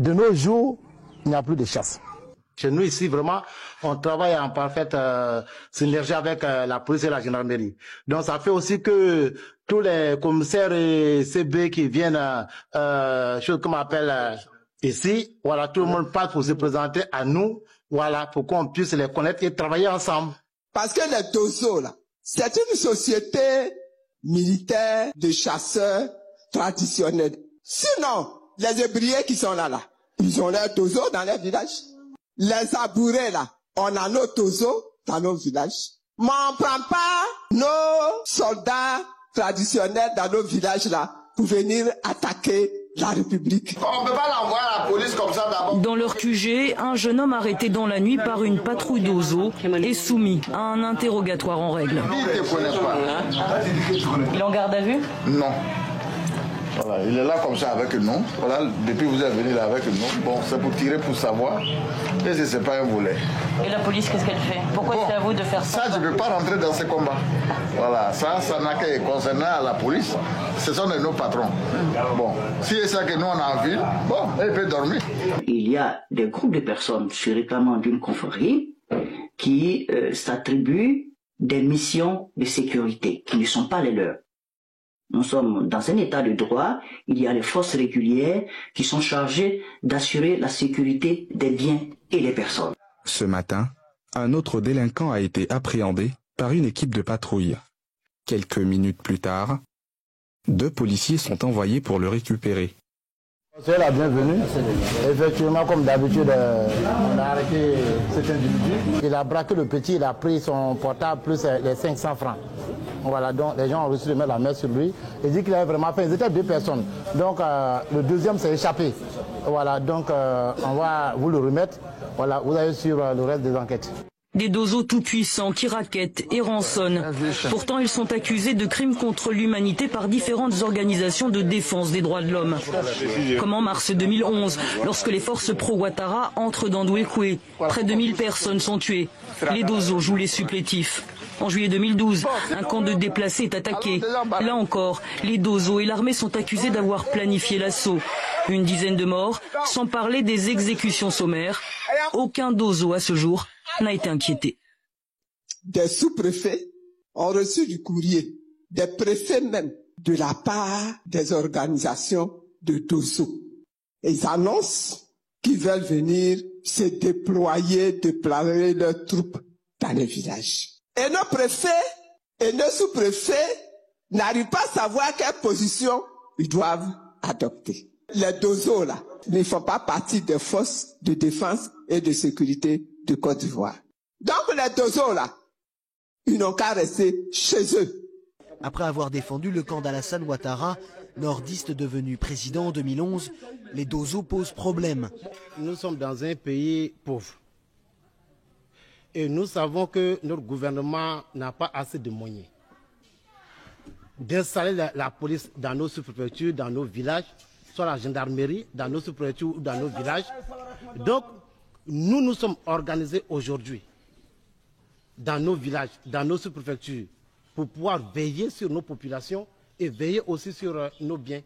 De nos jours, il n'y a plus de chasse. Chez nous ici, vraiment, on travaille en parfaite synergie avec la police et la gendarmerie. Donc ça fait aussi que tous les commissaires et CB qui viennent, chose qu'on appelle ici, voilà, tout le monde passe pour se présenter à nous, voilà, pour qu'on puisse les connaître et travailler ensemble. Parce que les Dozo, là, c'est une société militaire de chasseurs traditionnels. Sinon, les ébriers qui sont là, ils ont leurs Dozo dans les villages. Les abourés, là, on a nos Dozo dans nos villages. Mais on ne prend pas nos soldats traditionnels dans nos villages, là, pour venir attaquer la République. On ne peut pas l'envoyer à la police comme ça d'abord. Dans leur QG, un jeune homme arrêté dans la nuit par une patrouille d'Ozo est soumis à un interrogatoire en règle. Il est en garde à vue? Non. Voilà, il est là comme ça avec nous. Voilà, depuis que vous êtes venu là avec nous. Bon, c'est pour tirer pour savoir. Et ce n'est pas un volet. Et la police, qu'est-ce qu'elle fait? Pourquoi c'est à vous de faire ça? Ça, je ne peux pas rentrer dans ce combat. Voilà, ça n'a qu'à concerner la police. Ce sont nos patrons. Bon, si c'est ça que nous on a envie, bon, elle peut dormir. Il y a des groupes de personnes se réclamant d'une confrérie qui s'attribuent des missions de sécurité qui ne sont pas les leurs. Nous sommes dans un état de droit, il y a les forces régulières qui sont chargées d'assurer la sécurité des biens et des personnes. Ce matin, un autre délinquant a été appréhendé par une équipe de patrouille. Quelques minutes plus tard, 2 policiers sont envoyés pour le récupérer. C'est la bienvenue. Effectivement, comme d'habitude, on a arrêté cet individu. Il a braqué le petit, il a pris son portable plus les 500 francs. Voilà, donc les gens ont reçu de mettre la main sur lui. Il dit qu'il avait vraiment fait. Ils étaient 2 personnes. Donc le deuxième s'est échappé. Voilà, donc on va vous le remettre. Voilà, vous allez suivre le reste des enquêtes. Des Dozo tout-puissants qui raquettent et rançonnent. Pourtant, ils sont accusés de crimes contre l'humanité par différentes organisations de défense des droits de l'homme. Comme en mars 2011, lorsque les forces pro-Ouattara entrent dans Douékoué, près de 1000 personnes sont tuées. Les Dozo jouent les supplétifs. En juillet 2012, un camp de déplacés est attaqué. Là encore, les Dozo et l'armée sont accusés d'avoir planifié l'assaut. Une dizaine de morts, sans parler des exécutions sommaires. Aucun Dozo à ce jour n'a été inquiété. Des sous-préfets ont reçu du courrier, des préfets même, de la part des organisations de Dozo. Et ils annoncent qu'ils veulent venir se déployer leurs troupes dans les villages. Et nos préfets et nos sous-préfets n'arrivent pas à savoir quelle position ils doivent adopter. Les Dozo, là, ne font pas partie des forces de défense et de sécurité de Côte d'Ivoire. Donc les Dozo, là, ils n'ont qu'à rester chez eux. Après avoir défendu le camp d'Alassane Ouattara, nordiste devenu président en 2011, les Dozo posent problème. Nous sommes dans un pays pauvre. Et nous savons que notre gouvernement n'a pas assez de moyens d'installer la police dans nos sous-préfectures, dans nos villages, soit la gendarmerie, dans nos sous-préfectures ou dans nos villages. Donc, nous nous sommes organisés aujourd'hui dans nos villages, dans nos sous-préfectures, pour pouvoir veiller sur nos populations et veiller aussi sur nos biens.